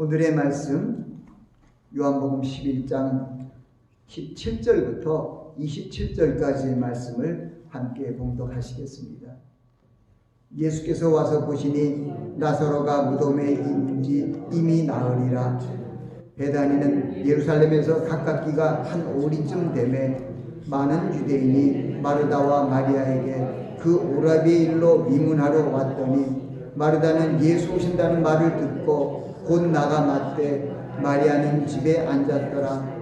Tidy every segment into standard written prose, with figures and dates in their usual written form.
오늘의 말씀 요한복음 11장 17절부터 27절까지의 말씀을 함께 봉독하시겠습니다. 예수께서 와서 보시니 나사로가 무덤에 있는지 이미 나으리라. 베다니는 예루살렘에서 가깝기가 한 오리쯤 되매 많은 유대인이 마르다와 마리아에게 그 오라비의 일로 미문하러 왔더니 마르다는 예수 오신다는 말을 듣고 곧 나가 맞되 마리아는 집에 앉았더라.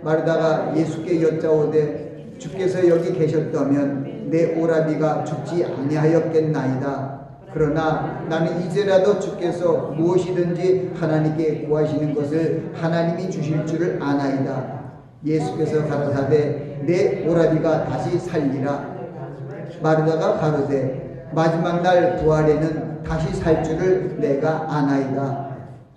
마르다가 예수께 여짜오되 주께서 여기 계셨다면 내 오라비가 죽지 아니하였겠나이다. 그러나 나는 이제라도 주께서 무엇이든지 하나님께 구하시는 것을 하나님이 주실 줄을 아나이다. 예수께서 가라사대 내 오라비가 다시 살리라. 마르다가 가로되 마지막 날 부활에는 다시 살 줄을 내가 아나이다.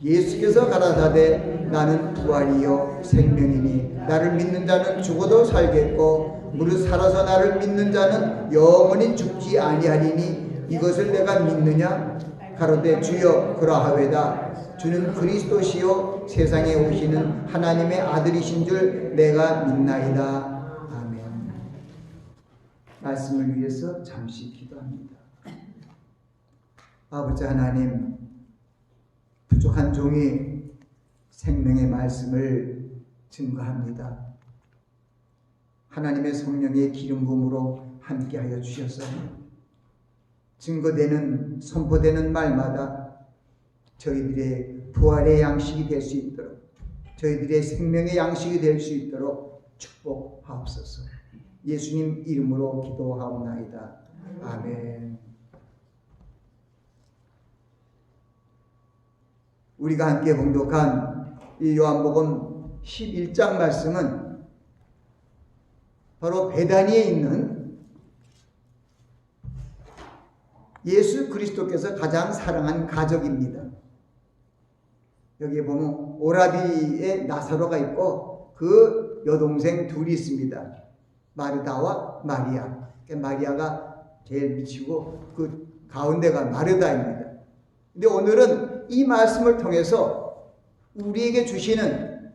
예수께서 가라사대 나는 부활이요 생명이니 나를 믿는 자는 죽어도 살겠고 무릇 살아서 나를 믿는 자는 영원히 죽지 아니하리니 이것을 내가 믿느냐? 가로되 주여 그러하외다. 주는 그리스도시요 세상에 오시는 하나님의 아들이신 줄 내가 믿나이다. 아멘. 말씀을 위해서 잠시 기도합니다. 아버지 하나님, 부족한 종이 생명의 말씀을 증거합니다. 하나님의 성령의 기름 부음으로 함께하여 주셔서 증거되는 선포되는 말마다 저희들의 부활의 양식이 될 수 있도록, 저희들의 생명의 양식이 될 수 있도록 축복하옵소서. 예수님 이름으로 기도하옵나이다. 아멘. 우리가 함께 봉독한 이 요한복음 11장 말씀은 바로 베다니에 있는 예수 그리스도께서 가장 사랑한 가족입니다. 여기에 보면 오라비의 나사로가 있고 그 여동생 둘이 있습니다. 마르다와 마리아. 마리아가 제일 미치고 그 가운데가 마르다입니다. 근데 오늘은 이 말씀을 통해서 우리에게 주시는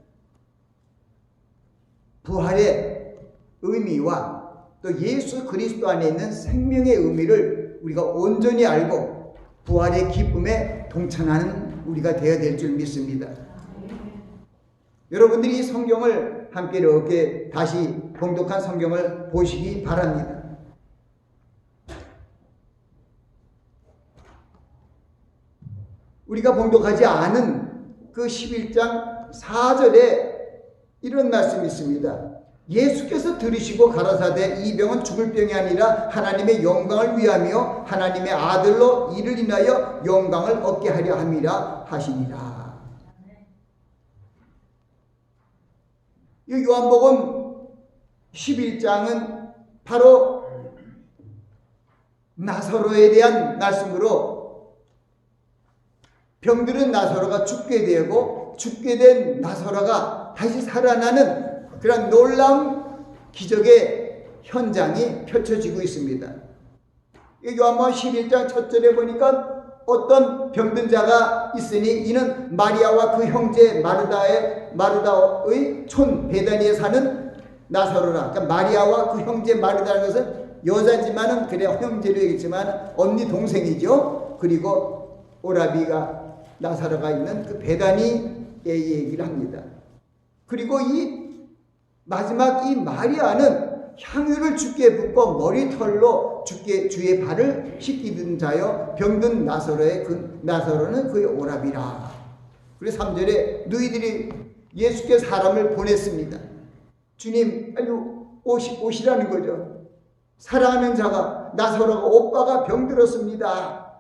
부활의 의미와 또 예수 그리스도 안에 있는 생명의 의미를 우리가 온전히 알고 부활의 기쁨에 동참하는 우리가 되어야 될 줄 믿습니다. 여러분들이 이 성경을 함께 이렇게 다시 봉독한 성경을 보시기 바랍니다. 우리가 봉독하지 않은 그 11장 4절에 이런 말씀이 있습니다. 예수께서 들으시고 가라사대 이 병은 죽을 병이 아니라 하나님의 영광을 위하며 하나님의 아들로 이를 인하여 영광을 얻게 하려 함이라 하시니라. 이 요한복음 11장은 바로 나사로에 대한 말씀으로 병들은 나사로가 죽게 되고 죽게 된 나사로가 다시 살아나는 그런 놀라운 기적의 현장이 펼쳐지고 있습니다. 요한복음 11장 첫 절에 보니까 어떤 병든 자가 있으니 이는 마리아와 그 형제 마르다의 촌 베다니에 사는 나사로라. 그러니까 마리아와 그 형제 마르다는 것은 여자지만은 그래 형제로 얘기했지만 언니 동생이죠. 그리고 오라비가 나사로가 있는 그 베다니의 얘기를 합니다. 그리고 이 마지막 이 마리아는 향유를 주께 붓고 머리털로 주의 발을 씻기던 자여 병든 나사로는 그의 오라비라. 그리고 3절에 너희들이 예수께 사람을 보냈습니다. 주님 빨리 오시라는 거죠. 사랑하는 자가 나사로가 오빠가 병들었습니다.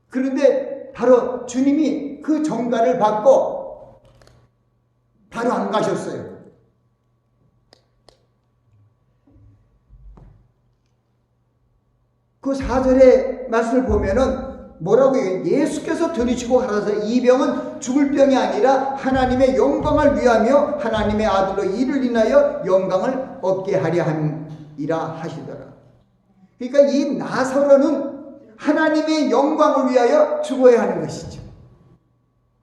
그런데 바로 주님이 그 정가를 받고 바로 안 가셨어요. 그 4절의 말씀을 보면은 뭐라고 해요? 예수께서 들으시고 가라사 이 병은 죽을 병이 아니라 하나님의 영광을 위하며 하나님의 아들로 이를 인하여 영광을 얻게 하려 함이라 하시더라. 그러니까 이 나사로는 하나님의 영광을 위하여 죽어야 하는 것이죠.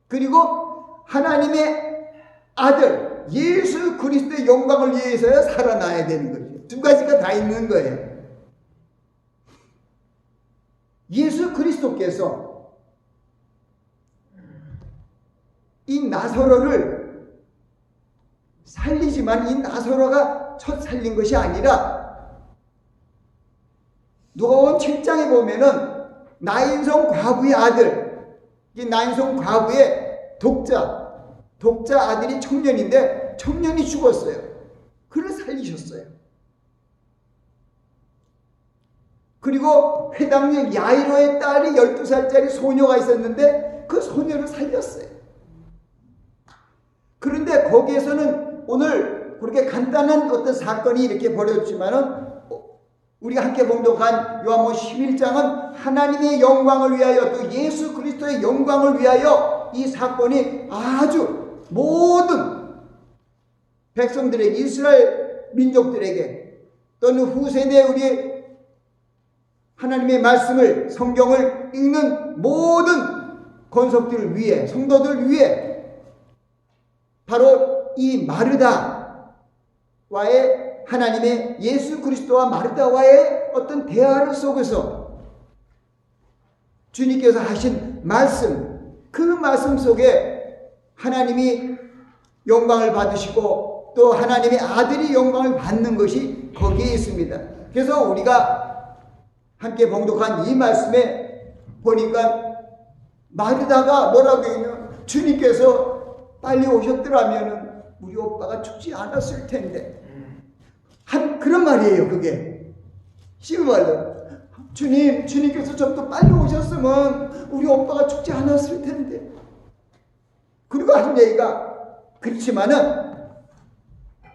그리고 하나님의 아들 예수 그리스도의 영광을 위해서야 살아나야 되는 거죠. 두 가지가 다 있는 거예요. 예수 그리스도께서 이 나사로를 살리지만 이 나사로가 첫 살린 것이 아니라 누가복음 7장에 보면은 나인성 과부의 아들, 이 나인성 과부의 독자 아들이 청년인데 청년이 죽었어요. 그를 살리셨어요. 그리고 회당역 야이로의 딸이 12살짜리 소녀가 있었는데 그 소녀를 살렸어요. 그런데 거기에서는 오늘 그렇게 간단한 어떤 사건이 이렇게 벌어졌지만은 우리가 함께 봉독한 요한복음 11장은 하나님의 영광을 위하여 또 예수 그리스도의 영광을 위하여 이 사건이 아주 모든 백성들에게 이스라엘 민족들에게 또는 후세대 우리 하나님의 말씀을 성경을 읽는 모든 권속들을 위해 성도들 위해 바로 이 마르다와의 하나님의 예수 그리스도와 마르다와의 어떤 대화 속에서 주님께서 하신 말씀, 그 말씀 속에 하나님이 영광을 받으시고 또 하나님의 아들이 영광을 받는 것이 거기에 있습니다. 그래서 우리가 함께 봉독한 이 말씀에 보니까 마르다가 뭐라고 했냐면 주님께서 빨리 오셨더라면 우리 오빠가 죽지 않았을 텐데 그런 말이에요. 그게 쉬운 말로 주님께서 좀 더 빨리 오셨으면 우리 오빠가 죽지 않았을 텐데. 그리고 한 얘기가 그렇지만은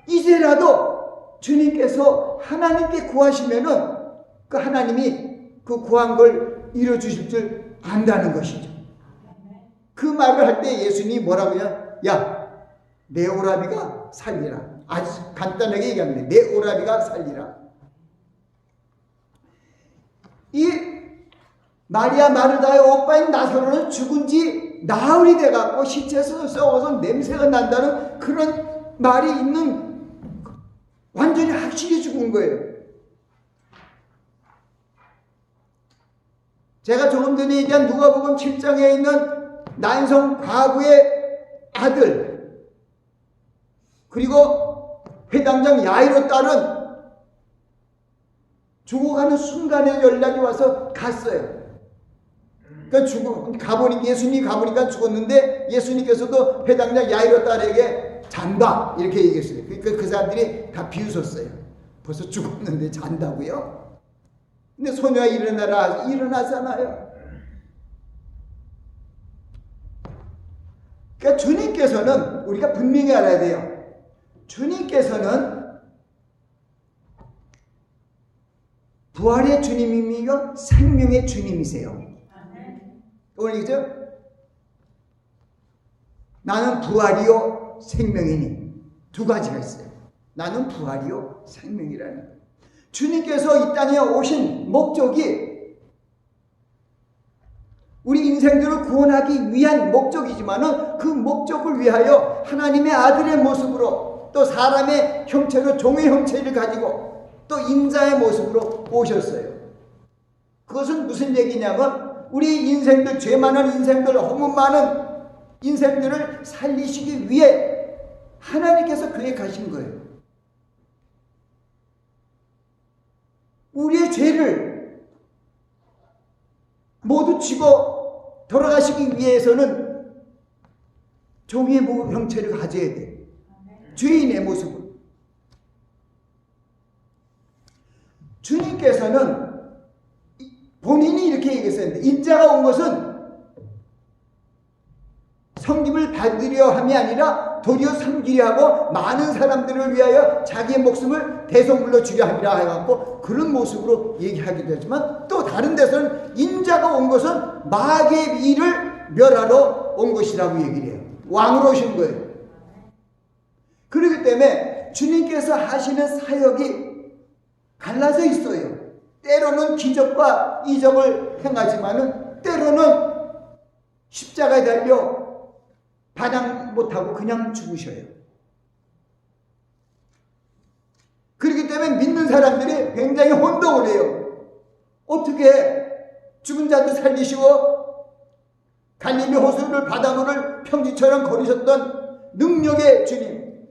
이제라도 주님께서 하나님께 구하시면은 그 하나님이 그 구한 걸 이루어주실 줄 안다는 것이죠. 그 말을 할 때 예수님이 뭐라고 해요? 야, 내 오라비가 살리라. 아주 간단하게 얘기합니다. 내 오라비가 살리라. 이 마리아 마르다의 오빠인 나사로는 죽은 지 나흘이 돼갖고 시체에서 썩어서 냄새가 난다는 그런 말이 있는, 완전히 확실히 죽은 거예요. 제가 조금 전에 얘기한 누가복음 7장에 있는 나인성 과부의 아들, 그리고 회당장 야이로 딸은 죽어가는 순간에 연락이 와서 갔어요. 그러니까 가보니까 예수님이 가보니까 죽었는데 예수님께서도 회당장 야이로 딸에게 잔다 이렇게 얘기했어요. 그러니까 그 사람들이 다 비웃었어요. 벌써 죽었는데 잔다고요? 근데 소녀가 일어나라 일어나잖아요. 그러니까 주님께서는 우리가 분명히 알아야 돼요. 주님께서는 부활의 주님이며 생명의 주님이세요. 오늘 이죠? 나는 부활이요 생명이니 두 가지가 있어요. 나는 부활이요 생명이라는 거예요. 주님께서 이 땅에 오신 목적이 우리 인생들을 구원하기 위한 목적이지만은 그 목적을 위하여 하나님의 아들의 모습으로 또 사람의 형체로 종의 형체를 가지고 또 인자의 모습으로 오셨어요. 그것은 무슨 얘기냐면 우리 인생들, 죄 많은 인생들, 허물 많은 인생들을 살리시기 위해 하나님께서 계획하신 거예요. 우리의 죄를 모두 지고 돌아가시기 위해서는 종의 형체를 가져야 돼요. 죄인의 모습을. 주님께서는 본인이 이렇게 얘기했었는데, 인자가 온 것은 섬김을 받으려 함이 아니라 도리어 섬기려 하고 많은 사람들을 위하여 자기의 목숨을 대속물로 주려 함이라 해갖고 그런 모습으로 얘기하기도 하지만, 또 다른 데서는 인자가 온 것은 마귀의 일을 멸하러 온 것이라고 얘기를 해요. 왕으로 오신 거예요. 그렇기 때문에 주님께서 하시는 사역이 갈라져 있어요. 때로는 기적과 이적을 행하지만은 때로는 십자가에 달려 반항 못하고 그냥 죽으셔요. 그렇기 때문에 믿는 사람들이 굉장히 혼동을 해요. 어떻게 죽은 자도 살리시고 갈릴리 호수를 바닷물을 평지처럼 걸으셨던 능력의 주님,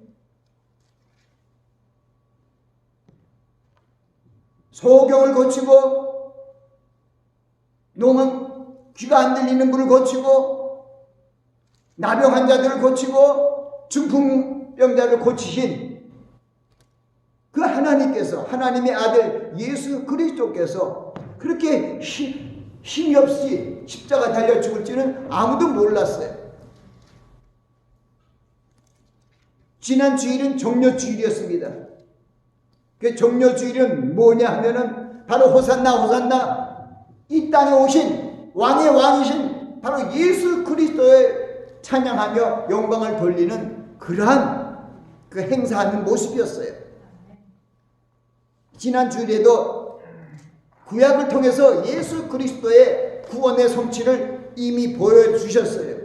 소경을 고치고 농은 귀가 안 들리는 분을 고치고 나병 환자들을 고치고 중풍병자를 고치신 그 하나님께서, 하나님의 아들 예수 그리스도께서 그렇게 힘이 없이 십자가 달려 죽을 줄은 아무도 몰랐어요. 지난 주일은 종려주일이었습니다. 그 종려주일은 뭐냐 하면은 바로 호산나 호산나, 이 땅에 오신 왕의 왕이신 바로 예수 그리스도의 찬양하며 영광을 돌리는 그러한 그 행사하는 모습이었어요. 지난 주일에도 구약을 통해서 예수 그리스도의 구원의 성취를 이미 보여주셨어요.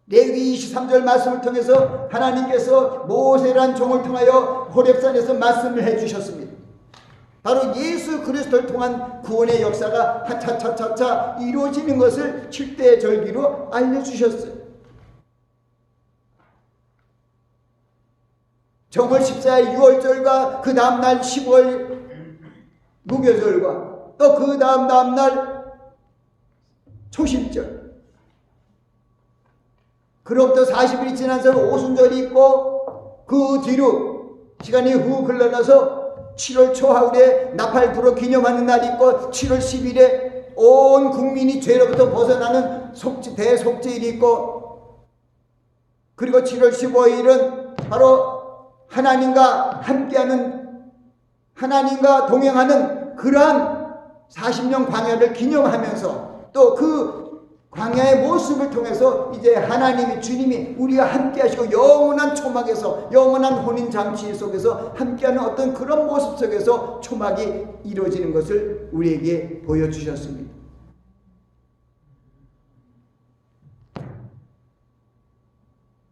레위기 23절 말씀을 통해서 하나님께서 모세라는 종을 통하여 호렙산에서 말씀을 해주셨습니다. 바로 예수 그리스도를 통한 구원의 역사가 차차차차 이루어지는 것을 7대 절기로 알려주셨어요. 정월 14일 6월절과 그 다음날 10월 무교절과 또 그 다음날 초심절, 그로부터 40일이 지나서 오순절이 있고 그 뒤로 시간이 후 흘러나서 7월 초하울에 나팔 불어 기념하는 날이 있고 7월 10일에 온 국민이 죄로부터 벗어나는 대속죄일이 있고, 그리고 7월 15일은 바로 하나님과 함께하는, 하나님과 동행하는 그러한 40년 광야를 기념하면서 또 그 광야의 모습을 통해서 이제 하나님이, 주님이 우리와 함께 하시고 영원한 초막에서, 영원한 혼인잔치 속에서 함께하는 어떤 그런 모습 속에서 초막이 이루어지는 것을 우리에게 보여주셨습니다.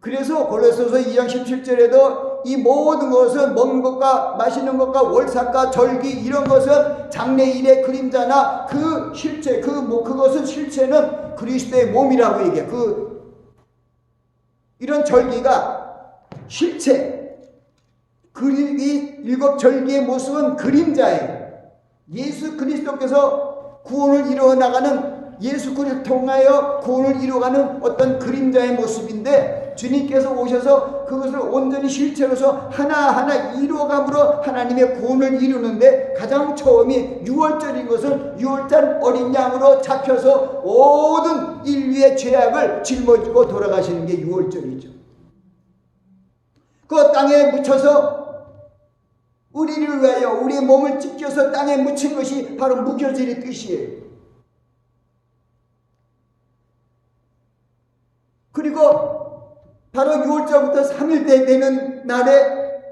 그래서 골로새서 2장 17절에도 이 모든 것은 먹는 것과 마시는 것과 월삭과 절기 이런 것은 장래일의 그림자나 그 실체, 그것은 실체는 그리스도의 몸이라고 얘기해요. 이런 절기가 실체, 이 일곱 절기의 모습은 그림자예요. 예수 그리스도께서 구원을 이루어 나가는, 예수 그리스도를 통하여 구원을 이루어가는 어떤 그림자의 모습인데, 주님께서 오셔서 그것을 온전히 실체로서 하나하나 이루어감으로 하나님의 구원을 이루는데 가장 처음이 6월절인 것은 6월절 어린 양으로 잡혀서 모든 인류의 죄악을 짊어지고 돌아가시는 게 6월절이죠. 그 땅에 묻혀서 우리를 위하여 우리의 몸을 찢겨서 땅에 묻힌 것이 바로 무교절의 뜻이에요. 그리고 바로 6월절부터 3일째 되는 날에,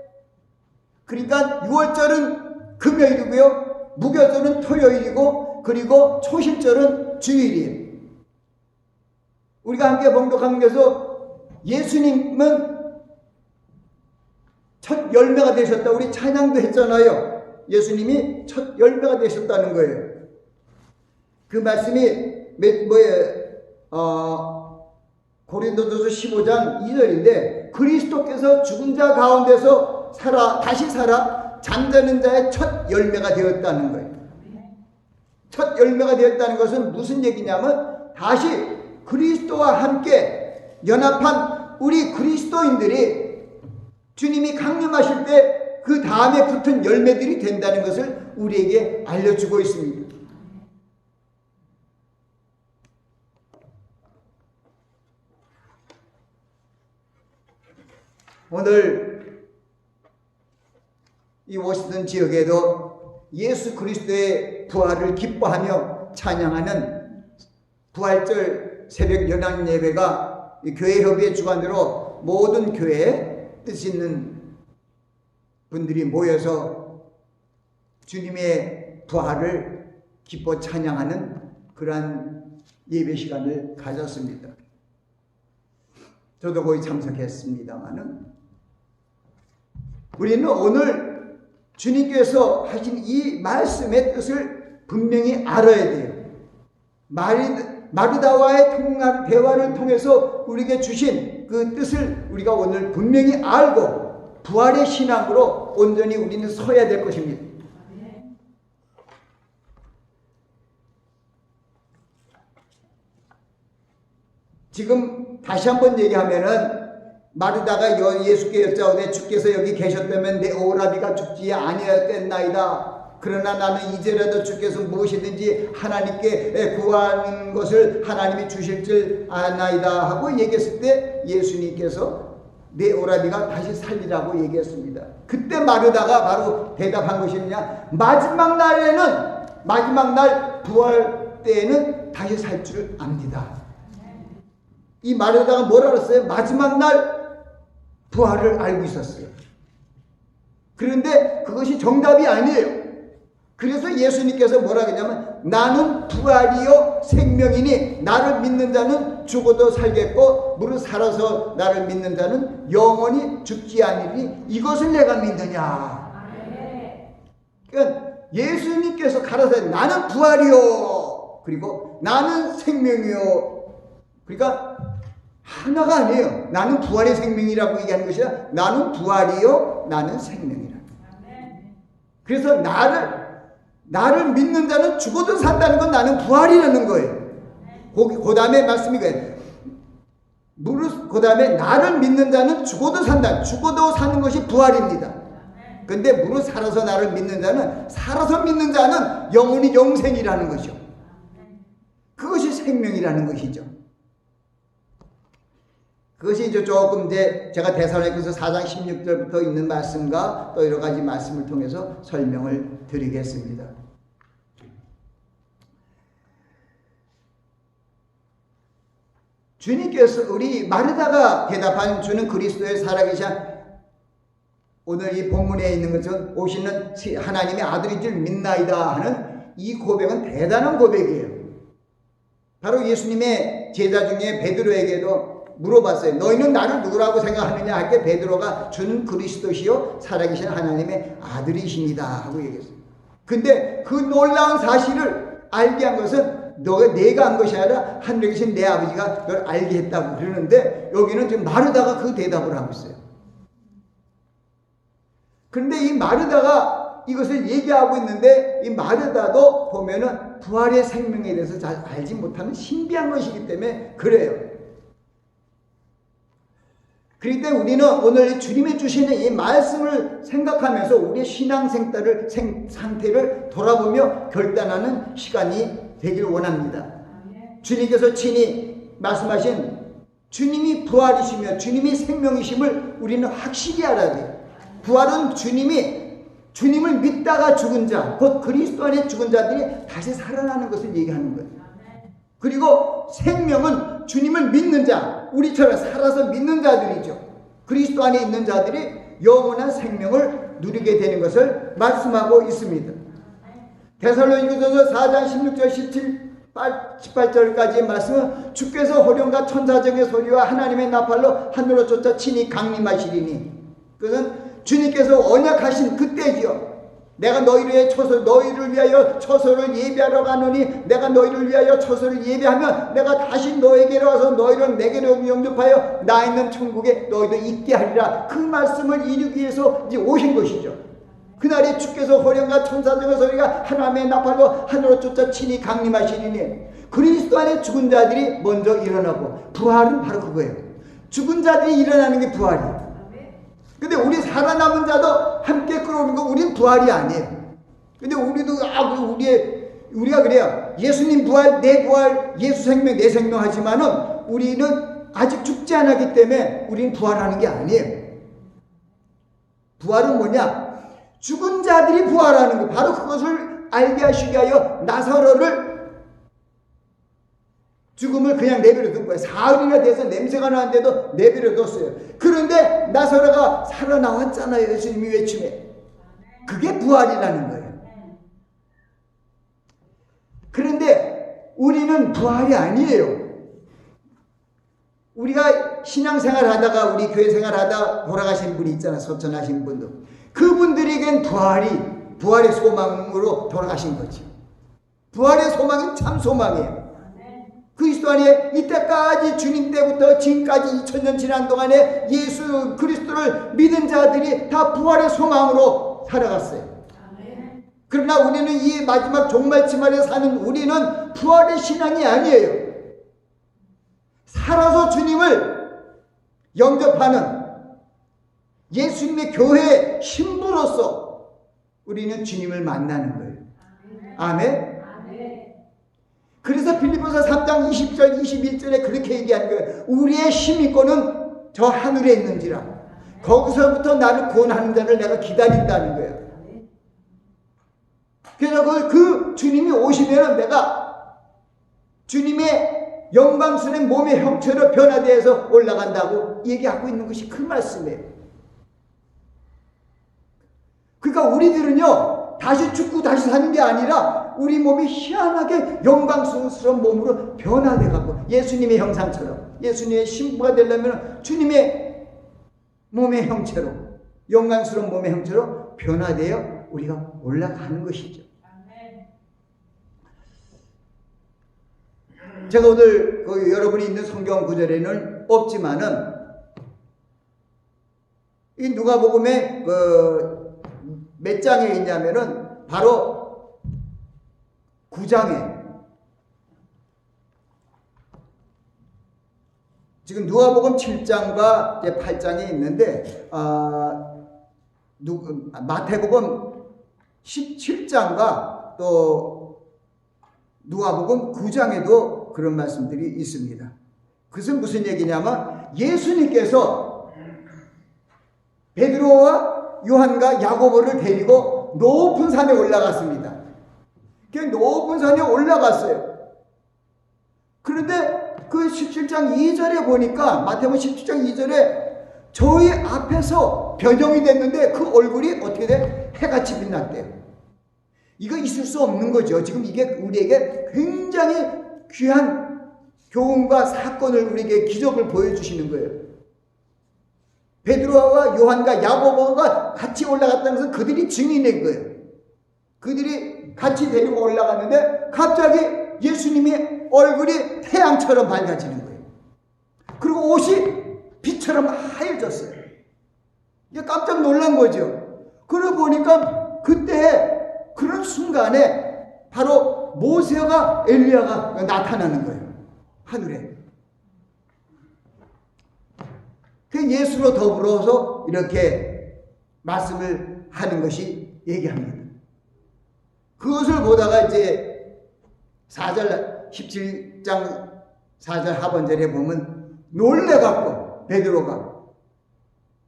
그러니까 6월절은 금요일이고요, 무교절은 토요일이고, 그리고 초실절은 주일이에요. 우리가 함께 봉독하는 것에서 예수님은 첫 열매가 되셨다, 우리 찬양도 했잖아요. 예수님이 첫 열매가 되셨다는 거예요. 그 말씀이 고린도전서 15장 2절인데, 그리스도께서 죽은 자 가운데서 다시 살아 잠자는 자의 첫 열매가 되었다는 거예요. 첫 열매가 되었다는 것은 무슨 얘기냐면, 다시 그리스도와 함께 연합한 우리 그리스도인들이 주님이 강림하실 때 그 다음에 붙은 열매들이 된다는 것을 우리에게 알려주고 있습니다. 오늘 이 워싱턴 지역에도 예수 그리스도의 부활을 기뻐하며 찬양하는 부활절 새벽 연합 예배가 교회 협의회 주관으로 모든 교회에 뜻 있는 분들이 모여서 주님의 부활을 기뻐 찬양하는 그러한 예배 시간을 가졌습니다. 저도 거기 참석했습니다마는 우리는 오늘 주님께서 하신 이 말씀의 뜻을 분명히 알아야 돼요. 마르다와의 대화를 통해서 우리에게 주신 그 뜻을 우리가 오늘 분명히 알고 부활의 신앙으로 온전히 우리는 서야 될 것입니다. 지금 다시 한번 얘기하면은 마르다가 예수께 여짜오되 주께서 여기 계셨다면 내 오라비가 죽지 아니하였겠나이다. 그러나 나는 이제라도 주께서 무엇이든지 하나님께 구하는 것을 하나님이 주실 줄 아나이다 하고 얘기했을 때 예수님께서 내 오라비가 다시 살리라고 얘기했습니다. 그때 마르다가 바로 대답한 것이 뭐냐? 마지막 날 부활 때에는 다시 살 줄 압니다. 이 마르다가 뭐라 그랬어요? 마지막 날 부활을 알고 있었어요. 그런데 그것이 정답이 아니에요. 그래서 예수님께서 뭐라 그러냐면 나는 부활이요 생명이니 나를 믿는 자는 죽어도 살겠고 무릇 살아서 나를 믿는 자는 영원히 죽지 아니니 이것을 내가 믿느냐. 그러니까 예수님께서 가라사대 나는 부활이요 그리고 나는 생명이요. 그러니까 하나가 아니에요. 나는 부활의 생명이라고 얘기하는 것이 아니라 나는 부활이요 나는 생명이라. 그래서 나를 믿는 자는 죽어도 산다는 건 나는 부활이라는 거예요. 그 다음에 말씀이 그래요. 그 다음에 나를 믿는 자는 죽어도 산다. 죽어도 사는 것이 부활입니다. 근데 무릇 살아서 나를 믿는 자는 살아서 믿는 자는 영원히 영생이라는 것이죠. 그것이 생명이라는 것이죠. 그것이 이제 조금 이제 제가 데살로니가서 4장 16절부터 있는 말씀과 또 여러 가지 말씀을 통해서 설명을 드리겠습니다. 주님께서 우리 마르다가 대답한 주는 그리스도의 살아계신 오늘 이 본문에 있는 것은 오시는 하나님의 아들인 줄 믿나이다 하는 이 고백은 대단한 고백이에요. 바로 예수님의 제자 중에 베드로에게도 물어봤어요. 너희는 나를 누구라고 생각하느냐 할 때 베드로가 주는 그리스도시요 살아계신 하나님의 아들이십니다 하고 얘기했어요. 근데 그 놀라운 사실을 알게 한 것은 내가 한 것이 아니라 하늘에 계신 내 아버지가 널 알게 했다고 그러는데 여기는 지금 마르다가 그 대답을 하고 있어요. 그런데 이 마르다가 이것을 얘기하고 있는데 이 마르다도 보면은 부활의 생명에 대해서 잘 알지 못하는 신비한 것이기 때문에 그래요. 그렇기 때문에 우리는 오늘 주님이 주시는 이 말씀을 생각하면서 우리의 신앙 상태를 돌아보며 결단하는 시간이 되길 원합니다. 주님께서 친히 말씀하신 주님이 부활이시며 주님이 생명이심을 우리는 확실히 알아야 돼요. 부활은 주님을 믿다가 죽은 자, 곧 그리스도 안에 죽은 자들이 다시 살아나는 것을 얘기하는 거예요. 그리고 생명은 주님을 믿는 자, 우리처럼 살아서 믿는 자들이죠. 그리스도 안에 있는 자들이 영원한 생명을 누리게 되는 것을 말씀하고 있습니다. 데살로니가서 4장 16절 18절까지의 말씀은 주께서 호령과 천사적의 소리와 하나님의 나팔로 하늘로 쫓아 친히 강림하시리니 그것은 주님께서 언약하신 그때지요. 내가 너희를 위하여 처소를 예비하러 가노니 내가 너희를 위하여 처소를 예비하면 내가 다시 너에게로 와서 너희를 내게로 영접하여 나 있는 천국에 너희도 있게 하리라. 그 말씀을 이루기 위해서 이제 오신 것이죠. 그날에 주께서 호령과 천사들의 소리가 하나님의 나팔로 하늘로 쫓아 친히 강림하시리니 그리스도 안에 죽은 자들이 먼저 일어나고 부활은 바로 그거예요. 죽은 자들이 일어나는 게 부활이에요. 근데 우리 살아남은 자도 함께 끌어오는 거 우리는 부활이 아니에요. 근데 우리가 그래요. 예수님 부활, 내 부활, 예수 생명, 내 생명 하지만은 우리는 아직 죽지 않았기 때문에 우리는 부활하는 게 아니에요. 부활은 뭐냐? 죽은 자들이 부활하는 거. 바로 그것을 알게 하시기 위하여 나사로를 죽음을 그냥 내버려 둔 거예요. 사흘이나 돼서 냄새가 나는데도 내버려 뒀어요. 그런데 나사로가 살아나왔잖아요. 예수님이 외침에. 그게 부활이라는 거예요. 그런데 우리는 부활이 아니에요. 우리가 신앙생활 하다가 우리 교회 생활 하다 돌아가신 분이 있잖아. 소천하신 분도. 그분들에겐 부활의 소망으로 돌아가신 거지. 부활의 소망은 참 소망이에요. 그리스도 안에 이때까지 주님 때부터 지금까지 2000년 지난 동안에 예수 그리스도를 믿은 자들이 다 부활의 소망으로 살아갔어요. 그러나 우리는 이 마지막 종말치말에 사는 우리는 부활의 신앙이 아니에요. 살아서 주님을 영접하는 예수님의 교회의 신부로서 우리는 주님을 만나는 거예요. 아멘. 그래서 빌립보서 3장 20절 21절에 그렇게 얘기하는 거예요. 우리의 힘있고는 저 하늘에 있는지라. 거기서부터 나를 구원하는 자를 내가 기다린다는 거예요. 그래서 그 주님이 오시면 내가 주님의 영광스러운 몸의 형체로 변화되어서 올라간다고 얘기하고 있는 것이 그 말씀이에요. 그러니까 우리들은요, 다시 죽고 다시 사는 게 아니라 우리 몸이 희한하게 영광스러운 몸으로 변화돼가고 예수님의 형상처럼, 예수님의 신부가 되려면 주님의 몸의 형체로, 영광스러운 몸의 형체로 변화되어 우리가 올라가는 것이죠. 제가 오늘 여러분이 있는 성경 구절에는 없지만은 이 누가복음에 몇 장에 있냐면은 바로 9장에 지금 누가복음 7장과 8장에 있는데 마태복음 17장과 또 누가복음 9장에도 그런 말씀들이 있습니다. 그것은 무슨 얘기냐면 예수님께서 베드로와 요한과 야고보를 데리고 높은 산에 올라갔습니다. 그 높은 산에 올라갔어요. 그런데 그 17장 2절에 보니까 마태복음 17장 2절에 저희 앞에서 변형이 됐는데 그 얼굴이 어떻게 돼? 해같이 빛났대요. 이거 있을 수 없는 거죠. 지금 이게 우리에게 굉장히 귀한 교훈과 사건을 우리에게 기적을 보여주시는 거예요. 베드로와 요한과 야고보가 같이 올라갔다는 것은 그들이 증인인 거예요. 그들이 같이 데리고 올라갔는데 갑자기 예수님의 얼굴이 태양처럼 밝아지는 거예요. 그리고 옷이 빛처럼 하얘졌어요. 이게 깜짝 놀란 거죠. 그러고 보니까 그때 그런 순간에 바로 모세와 엘리야가 나타나는 거예요. 하늘에. 그 예수로 더불어서 이렇게 말씀을 하는 것이 얘기합니다. 그것을 보다가 이제 4절 17장 4절 하반절에 보면 놀래갖고 베드로가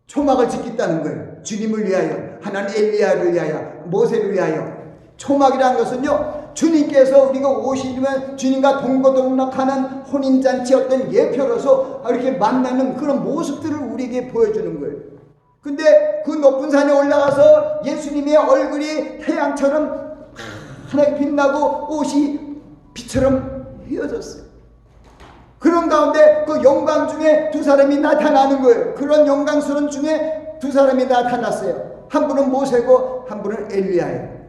초막을 짓겠다는 거예요. 주님을 위하여, 하나님 엘리야를 위하여, 모세를 위하여. 초막이라는 것은요, 주님께서 우리가 오시면 주님과 동거동락하는 혼인잔치 어떤 예표로서 이렇게 만나는 그런 모습들을 우리에게 보여주는 거예요. 근데 그 높은 산에 올라가서 예수님의 얼굴이 태양처럼 환하게 빛나고 옷이 빛처럼 휘어졌어요. 그런 가운데 그 영광 중에 두 사람이 나타나는 거예요. 그런 영광스러운 중에 두 사람이 나타났어요. 한 분은 모세고 한 분은 엘리야예요.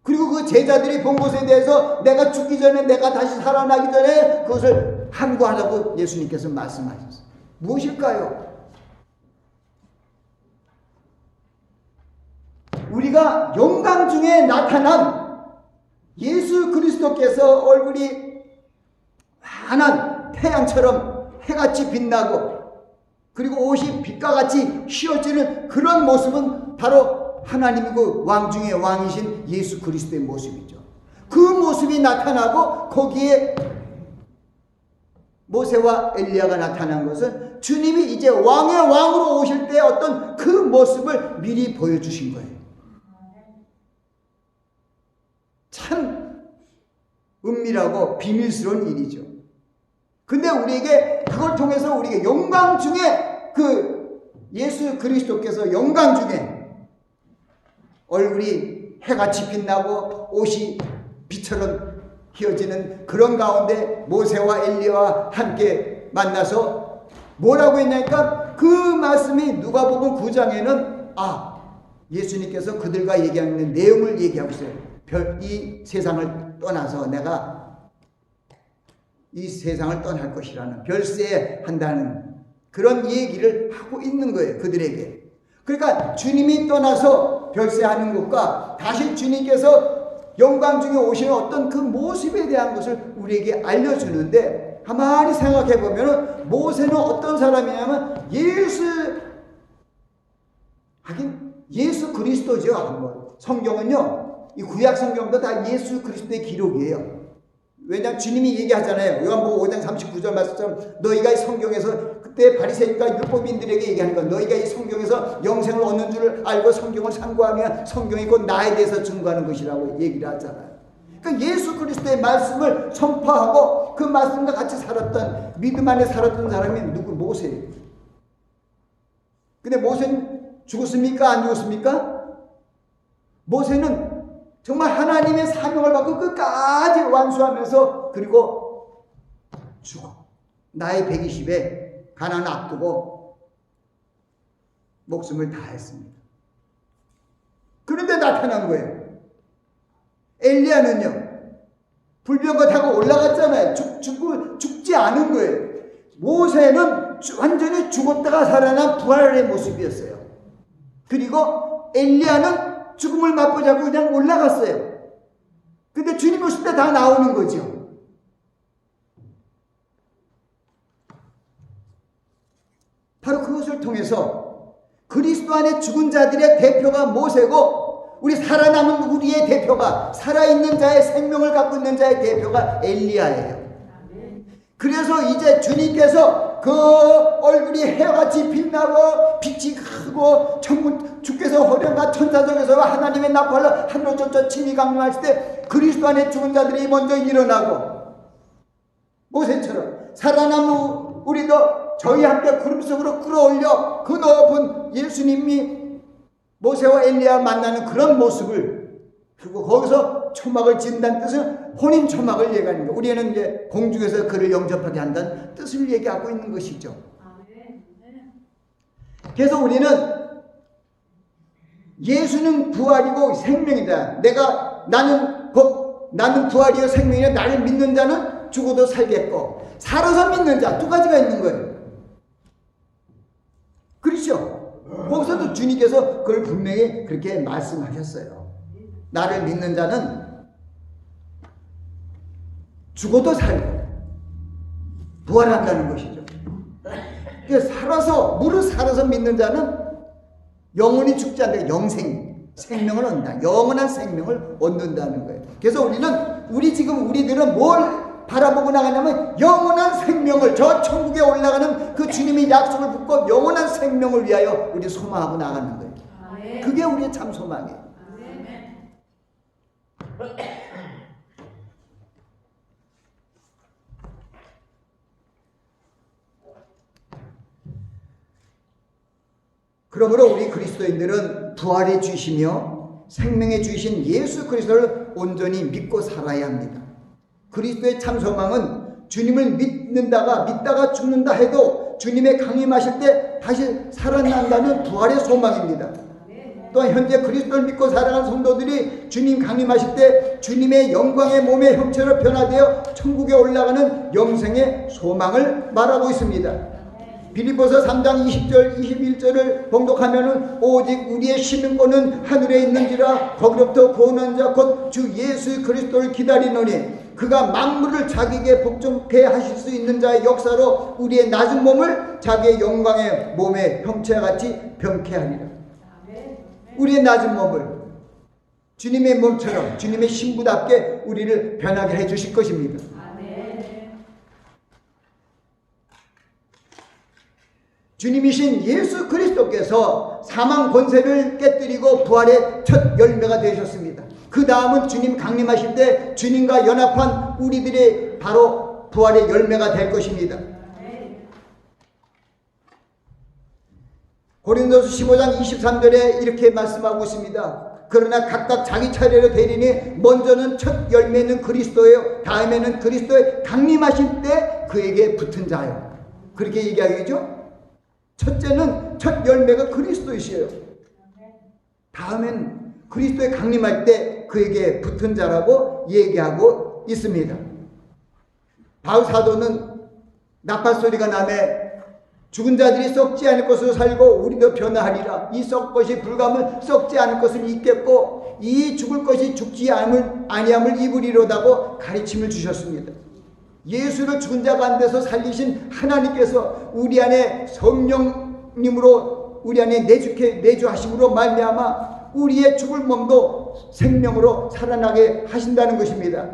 그리고 그 제자들이 본 것에 대해서 내가 죽기 전에, 내가 다시 살아나기 전에 그것을 항구하라고 예수님께서 말씀하셨어요. 무엇일까요? 우리가 영광 중에 나타난 예수 그리스도께서 얼굴이 환한 태양처럼 해같이 빛나고 그리고 옷이 빛과 같이 휘어지는 그런 모습은 바로 하나님이고 왕 중에 왕이신 예수 그리스도의 모습이죠. 그 모습이 나타나고 거기에 모세와 엘리야가 나타난 것은 주님이 이제 왕의 왕으로 오실 때 어떤 그 모습을 미리 보여주신 거예요. 참 은밀하고 비밀스러운 일이죠. 근데 우리에게 그걸 통해서 우리에게 영광 중에 그 예수 그리스도께서 영광 중에 얼굴이 해같이 빛나고 옷이 빛처럼 휘어지는 그런 가운데 모세와 엘리야와 함께 만나서 뭐라고 했냐니까 그 말씀이 누가복음 9장에는 예수님께서 그들과 얘기하는 내용을 얘기하고 있어요. 이 세상을 떠나서 내가 이 세상을 떠날 것이라는 별세한다는 그런 얘기를 하고 있는 거예요. 그들에게. 그러니까 주님이 떠나서 별세하는 것과 다시 주님께서 영광 중에 오시는 어떤 그 모습에 대한 것을 우리에게 알려주는데, 가만히 생각해 보면 모세는 어떤 사람이냐면 예수 그리스도죠. 성경은요, 이 구약 성경도 다 예수 그리스도의 기록이에요. 왜냐하면 주님이 얘기하잖아요. 요한복음 5장 39절 말씀처럼 너희가 이 성경에서, 그때 바리새인과 율법인들에게 얘기하는 건, 너희가 이 성경에서 영생을 얻는 줄 알고 성경을 상고하면 성경이 곧 나에 대해서 증거하는 것이라고 얘기를 하잖아요. 그러니까 예수 그리스도의 말씀을 선포하고 그 말씀과 같이 살았던, 믿음 안에 살았던 사람이 누구? 모세예요. 근데 모세는 죽었습니까? 안 죽었습니까? 모세는 정말 하나님의 사명을 받고 끝까지 완수하면서, 그리고 죽어. 나이 120에 가나안 앞두고 목숨을 다했습니다. 그런데 나타난 거예요. 엘리야는요, 불병거 타고 올라갔잖아요. 죽지 않은 거예요. 모세는 완전히 죽었다가 살아난 부활의 모습이었어요. 그리고 엘리야는 죽음을 맛보자고 그냥 올라갔어요. 근데 주님 오실 때 다 나오는 거죠. 바로 그것을 통해서 그리스도 안에 죽은 자들의 대표가 모세고, 우리 살아남은 우리의 대표가, 살아있는 자의 생명을 갖고 있는 자의 대표가 엘리야예요. 그래서 이제 주님께서 그 얼굴이 해같이 빛나고 빛이 크고 주께서 호련과 천사적에서 하나님의 나팔로 하늘로 쫓아 친히 강림하실 때 그리스도 안에 죽은 자들이 먼저 일어나고, 모세처럼 살아남은 우리도 저희 함께 구름 속으로 끌어올려 그 높은 예수님이 모세와 엘리야 만나는 그런 모습을, 그리고 거기서 초막을 짓는다는 뜻은 혼인 초막을 얘기하는 거예요. 우리는 이제 공중에서 그를 영접하게 한다는 뜻을 얘기하고 있는 것이죠. 그래서 우리는 예수는 부활이고 생명이다. 나는 부활이요 생명이요, 나를 믿는 자는 죽어도 살겠고 살아서 믿는 자, 두 가지가 있는 거예요. 그렇죠? 거기서도 주님께서 그걸 분명히 그렇게 말씀하셨어요. 나를 믿는 자는 죽어도 살고 부활한다는 것이죠. 물을 살아서 믿는 자는 영원히 죽지 않는다. 생명을 얻는다. 영원한 생명을 얻는다는 거예요. 그래서 우리들은 뭘 바라보고 나가냐면 영원한 생명을, 저 천국에 올라가는 그 주님의 약속을 붙고 영원한 생명을 위하여 우리 소망하고 나가는 거예요. 그게 우리의 참 소망이에요. 그러므로 우리 그리스도인들은 부활해 주시며 생명해 주신 예수 그리스도를 온전히 믿고 살아야 합니다. 그리스도의 참 소망은 주님을 믿다가 죽는다 해도 주님의 강림하실 때 다시 살아난다는 부활의 소망입니다. 또한 현재 그리스도를 믿고 살아가는 성도들이 주님 강림하실 때 주님의 영광의 몸의 형체로 변화되어 천국에 올라가는 영생의 소망을 말하고 있습니다. 빌립보서 3장 20절 21절을 봉독하면은 오직 우리의 시민권은 하늘에 있는지라 거기로부터 구원한 자 곧 주 예수 그리스도를 기다리노니 그가 만물을 자기에게 복종케 하실 수 있는 자의 역사로 우리의 낮은 몸을 자기의 영광의 몸의 형체와 같이 변케 하리라. 우리의 낮은 몸을 주님의 몸처럼 주님의 신부답게 우리를 변하게 해 주실 것입니다. 주님이신 예수 그리스도께서 사망 권세를 깨뜨리고 부활의 첫 열매가 되셨습니다. 그 다음은 주님 강림하실 때 주님과 연합한 우리들의 바로 부활의 열매가 될 것입니다. 고린도서 15장 23절에 이렇게 말씀하고 있습니다. 그러나 각각 자기 차례로 되리니 먼저는 첫 열매는 그리스도예요. 다음에는 그리스도의 강림하실 때 그에게 붙은 자요. 그렇게 얘기하겠죠? 첫째는 첫 열매가 그리스도이시에요. 다음엔 그리스도에 강림할 때 그에게 붙은 자라고 얘기하고 있습니다. 바울 사도는 나팔 소리가 나매 죽은 자들이 썩지 않을 것으로 살고 우리도 변화하리라. 이 썩 것이 불감을 썩지 않을 것을 잊겠고 이 죽을 것이 죽지 아니함을 입으리로다고 가르침을 주셨습니다. 예수를 죽은 자 가운데서 살리신 하나님께서 우리 안에 성령님으로 우리 안에 내주하심으로 말미암아 우리의 죽을 몸도 생명으로 살아나게 하신다는 것입니다.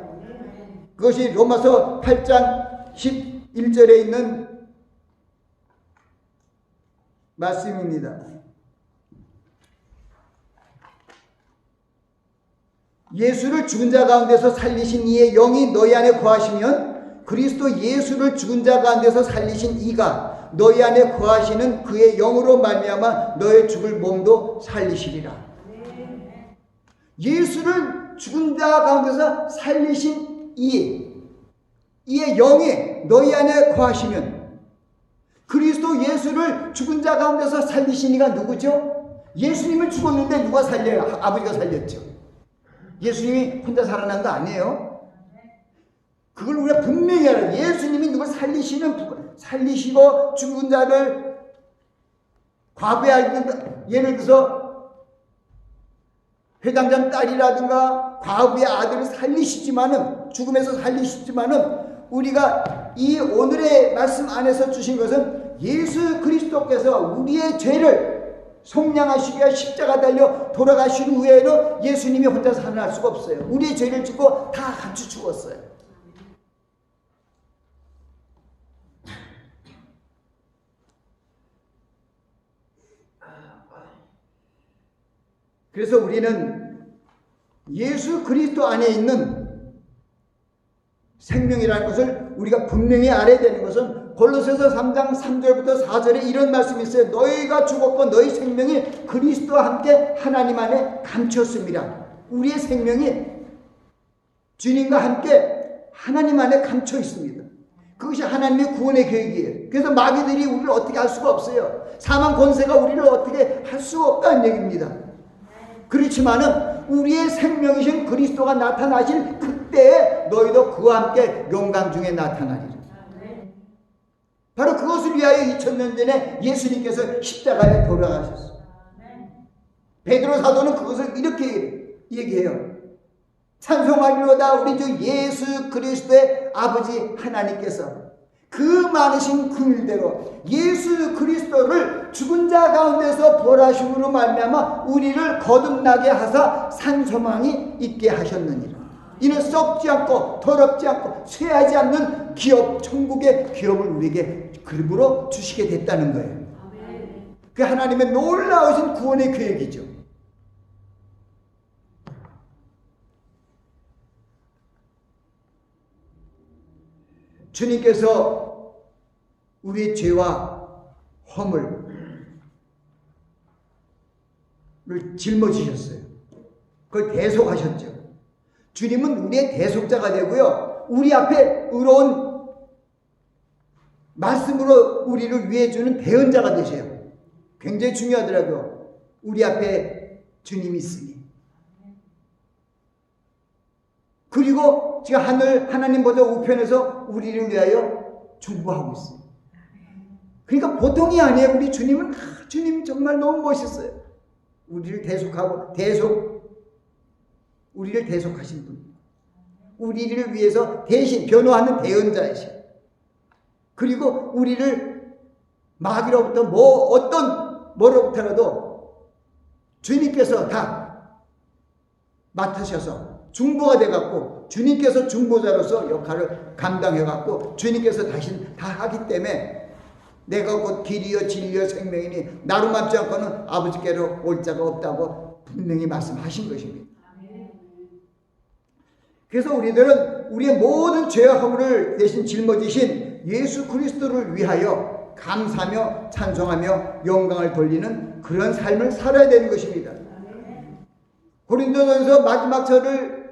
그것이 로마서 8장 11절에 있는 말씀입니다. 예수를 죽은 자 가운데서 살리신 이의 영이 너희 안에 거하시면 그리스도 예수를 죽은 자 가운데서 살리신 이가 너희 안에 거하시는 그의 영으로 말미암아 너의 죽을 몸도 살리시리라. 예수를 죽은 자 가운데서 살리신 이의 영이 너희 안에 거하시면 그리스도 예수를 죽은 자 가운데서 살리신 이가 누구죠? 예수님을 죽었는데 누가 살려요? 아버지가 살렸죠. 예수님이 혼자 살아난 거 아니에요. 그걸 우리가 분명히 알아요. 예수님이 누굴 살리시고 죽은 자를 과부의 예를 들어서 회장장 딸이라든가 과부의 아들을 살리시지만은 죽음에서 살리시지만은 우리가 이 오늘의 말씀 안에서 주신 것은 예수 그리스도께서 우리의 죄를 속량하시기 위해 십자가 달려 돌아가신 후에는 예수님이 혼자 살아날 수가 없어요. 우리의 죄를 짓고 다 같이 죽었어요. 그래서 우리는 예수 그리스도 안에 있는 생명이라는 것을 우리가 분명히 알아야 되는 것은 골로새서 3장 3절부터 4절에 이런 말씀이 있어요. 너희가 죽었고 너희 생명이 그리스도와 함께 하나님 안에 감췄습니다. 우리의 생명이 주님과 함께 하나님 안에 감춰 있습니다. 그것이 하나님의 구원의 계획이에요. 그래서 마귀들이 우리를 어떻게 할 수가 없어요. 사망 권세가 우리를 어떻게 할 수가 없다는 얘기입니다. 그렇지만은 우리의 생명이신 그리스도가 나타나실 그때에 너희도 그와 함께 영광 중에 나타나리라. 바로 그것을 위하여 2000년 전에 예수님께서 십자가에 돌아가셨어요. 베드로 사도는 그것을 이렇게 얘기해요. 찬송하리로다 우리 주 예수 그리스도의 아버지 하나님께서 그 많으신 긍휼대로 예수 그리스도를 죽은 자 가운데서 부활하심으로 말미암아 우리를 거듭나게 하사 산 소망이 있게 하셨느니라. 이는 썩지 않고 더럽지 않고 쇠하지 않는 기업, 천국의 기업을 우리에게 그림으로 주시게 됐다는 거예요. 그 하나님의 놀라우신 구원의 계획이죠. 주님께서 우리의 죄와 허물을 짊어지셨어요. 그걸 대속하셨죠. 주님은 우리의 대속자가 되고요. 우리 앞에 의로운 말씀으로 우리를 위해 주는 대언자가 되세요. 굉장히 중요하더라고요. 우리 앞에 주님이 있으니. 그리고 지금 하나님보다 우편에서 우리를 위하여 중보하고 있어요. 그러니까 보통이 아니에요. 우리 주님은 주님 정말 너무 멋있어요. 우리를 우리를 대속하신 분. 우리를 위해서 대신 변호하는 대언자이시오. 그리고 우리를 마귀로부터 뭐로부터라도 주님께서 다 맡으셔서 중보가 돼갖고 주님께서 중보자로서 역할을 감당해갖고 주님께서 다시 다 하기 때문에 내가 곧 길이요 진리요 생명이니 나로 맞지 않고는 아버지께로 올 자가 없다고 분명히 말씀하신 것입니다. 그래서 우리들은 우리의 모든 죄와 허물을 대신 짊어지신 예수 그리스도를 위하여 감사하며 찬송하며 영광을 돌리는 그런 삶을 살아야 되는 것입니다. 고린도전서 마지막 절을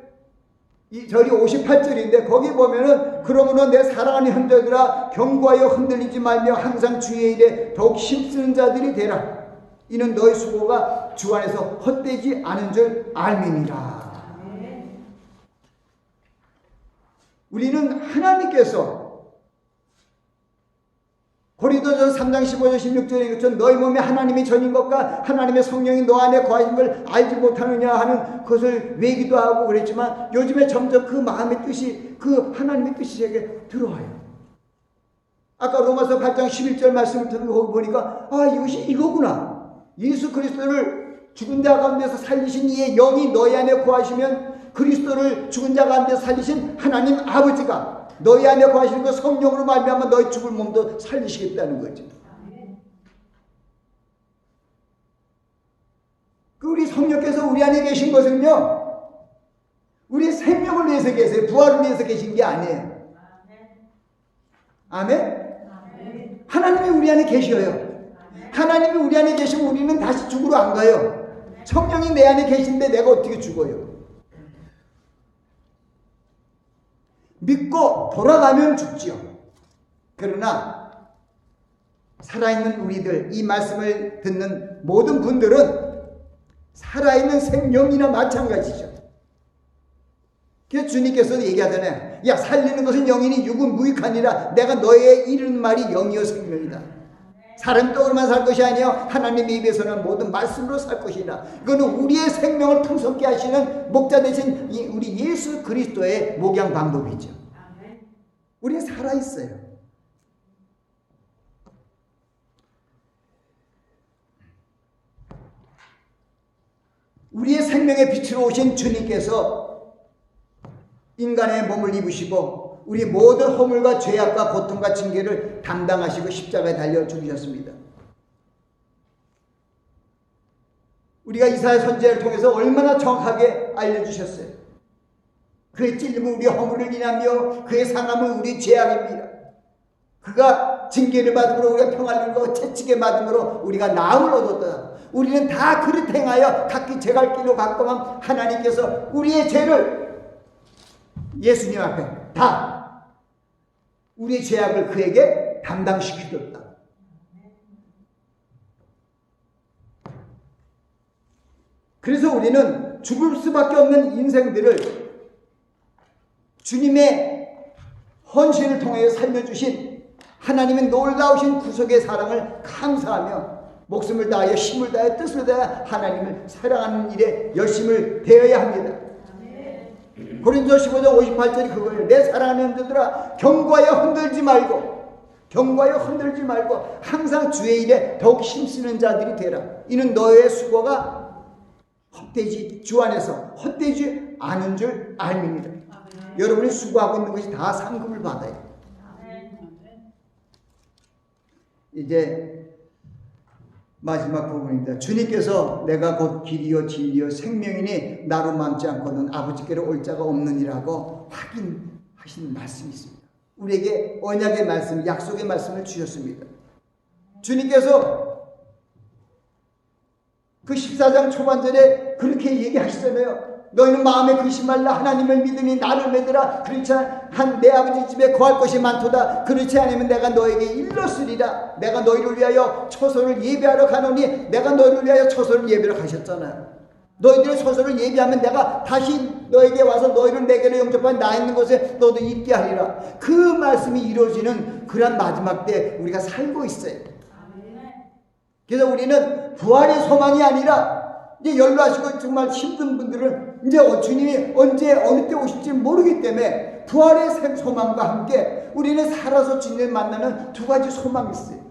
이 절이 58절인데 거기 보면은 그러므로 내 사랑하는 형제들아 경고하여 흔들리지 말며 항상 주의 일에 더욱 힘쓰는 자들이 되라. 이는 너의 수고가 주 안에서 헛되지 않은 줄 알미니라. 우리는 하나님께서 고린도전서 3장 15절 16절에 그처럼 너희 몸에 하나님이 전인 것과 하나님의 성령이 너 안에 거하신 걸 알지 못하느냐 하는 것을 외기도 하고 그랬지만 요즘에 점점 그 마음의 뜻이 그 하나님의 뜻이 제게 들어와요. 아까 로마서 8장 11절 말씀을 듣는 거 거기 보니까 이것이 이거구나. 예수 그리스도를 죽은 자 가운데서 살리신 이의 영이 너희 안에 거하시면 그리스도를 죽은 자 가운데서 살리신 하나님 아버지가 너희 안에 거하시는 그 성령으로 말미암아 너희 죽을 몸도 살리시겠다는 거죠. 그 우리 성령께서 우리 안에 계신 것은요, 우리 생명을 위해서 계세요. 부활을 위해서 계신 게 아니에요. 아멘? 하나님이 우리 안에 계셔요. 하나님이 우리 안에 계시면 우리는 다시 죽으러 안 가요. 성령이 내 안에 계신데 내가 어떻게 죽어요? 믿고 돌아가면 죽지요. 그러나 살아있는 우리들, 이 말씀을 듣는 모든 분들은 살아있는 생명이나 마찬가지죠. 그래서 주님께서도 얘기하잖아요. 야, 살리는 것은 영이니 육은 무익하니라. 내가 너의 이르는 말이 영이요 생명이다. 사람 떡으로만 살 것이 아니요 하나님의 입에서는 모든 말씀으로 살 것이라. 이거는 우리의 생명을 풍성케 하시는 목자 되신 우리 예수 그리스도의 목양 방법이죠. 우리는 살아있어요. 우리의 생명의 빛으로 오신 주님께서 인간의 몸을 입으시고 우리 모든 허물과 죄악과 고통과 징계를 담당하시고 십자가에 달려 죽으셨습니다. 우리가 이사야 선지자를 통해서 얼마나 정확하게 알려주셨어요. 그의 찔림은 우리 허물을 인하며 그의 상함은 우리 죄악입니다. 그가 징계를 받음으로 우리가 평안을 얻고 채찍에 받음으로 우리가 나음을 얻었다. 우리는 다 그릇 행하여 각기 제갈 길로 갔건만 하나님께서 우리의 죄를 예수님 앞에 다 우리의 죄악을 그에게 담당시키셨다. 그래서 우리는 죽을 수밖에 없는 인생들을 주님의 헌신을 통해 살려주신 하나님의 놀라우신 구속의 사랑을 감사하며 목숨을 다하여 힘을 다하여 뜻을 다하여 하나님을 사랑하는 일에 열심을 되어야 합니다. 고린도서 15장 58절이 그거예요. 내 사랑하는 형제들아 경고하여 흔들지 말고 항상 주의 일에 더욱 힘쓰는 자들이 되라. 이는 너의 수고가 헛되지 주 안에서 헛되지 않은 줄 알미니라. 여러분이 수고하고 있는 것이 다 상급을 받아요. 이제 마지막 부분입니다. 주님께서 내가 곧 길이요 진리요 생명이니 나로 맘지 않고는 아버지께로 올 자가 없느니라고 확인하신 말씀이 있습니다. 우리에게 언약의 말씀, 약속의 말씀을 주셨습니다. 주님께서 그 14장 초반절에 그렇게 얘기하시잖아요. 너희는 마음에 근심말라. 하나님을 믿으니 나를 믿으라. 그렇지 한 내 아버지 집에 거할 것이 많도다. 그렇지 않으면 내가 너에게 일렀으리라. 내가 너희를 위하여 처소를 예배하러 가노니. 내가 너희를 위하여 처소를 예배하러 가셨잖아요. 너희들의 처소를 예배하면 내가 다시 너에게 와서 너희를 내게로 영접한 나 있는 곳에 너도 있게 하리라. 그 말씀이 이루어지는 그런 마지막 때 우리가 살고 있어요. 그래서 우리는 부활의 소망이 아니라 이제 연로하시고 정말 힘든 분들은 이제 주님이 언제 어느 때 오실지 모르기 때문에 부활의 소망과 함께 우리는 살아서 주님을 만나는 두 가지 소망이 있어요.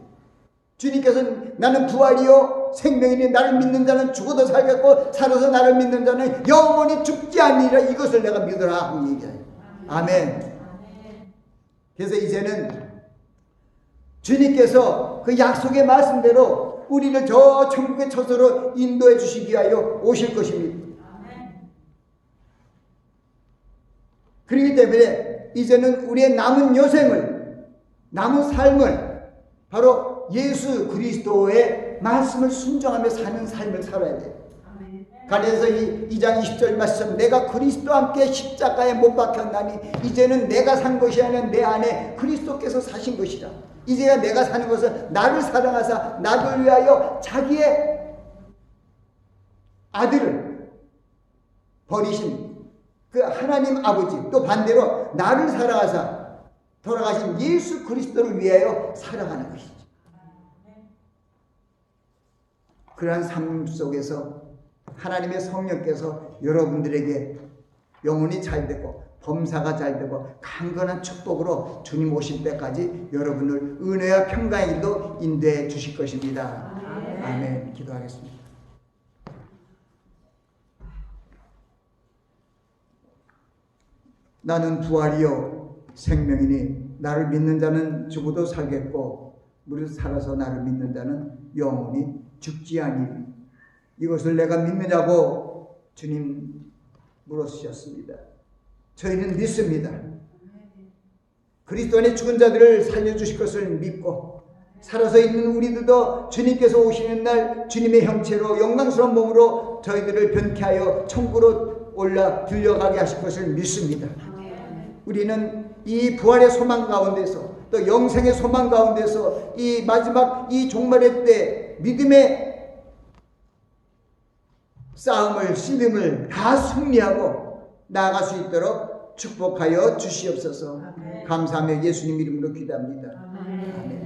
주님께서는 나는 부활이요 생명이니 나를 믿는 자는 죽어도 살겠고 살아서 나를 믿는 자는 영원히 죽지 않으리라. 이것을 내가 믿으라 하고 얘기해요. 아멘. 그래서 이제는 주님께서 그 약속의 말씀대로 우리를 저 천국의 처소로 인도해 주시기 위하여 오실 것입니다. 그렇기 때문에 이제는 우리의 남은 여생을, 남은 삶을 바로 예수 그리스도의 말씀을 순종하며 사는 삶을 살아야 돼요. 갈라디아서 2장 20절 말씀, 내가 그리스도와 함께 십자가에 못 박혔나니 이제는 내가 산 것이 아니라 내 안에 그리스도께서 사신 것이라. 이제야 내가 사는 것은 나를 사랑하사 나를 위하여 자기의 아들을 버리신 그 하나님 아버지, 또 반대로 나를 사랑하사 돌아가신 예수 그리스도를 위하여 살아가는 것이죠. 그러한 삶 속에서 하나님의 성령께서 여러분들에게 영혼이 잘 되고 범사가 잘 되고 강건한 축복으로 주님 오실 때까지 여러분을 은혜와 평강의 길로 인도해 주실 것입니다. 아멘. 기도하겠습니다. 나는 부활이요 생명이니 나를 믿는 자는 죽어도 살겠고 무릇 살아서 나를 믿는 자는 영원히 죽지 아니하리니 이것을 내가 믿느냐고 주님 물으셨습니다. 저희는 믿습니다. 그리스도 안에 죽은 자들을 살려주실 것을 믿고 살아서 있는 우리들도 주님께서 오시는 날 주님의 형체로 영광스러운 몸으로 저희들을 변케하여 천국으로 올라 들려가게 하실 것을 믿습니다. 우리는 이 부활의 소망 가운데서 또 영생의 소망 가운데서 이 마지막 이 종말의 때 믿음의 싸움을 씨름을 다 승리하고 나아갈 수 있도록 축복하여 주시옵소서. 감사하며 예수님 이름으로 기도합니다. 아멘.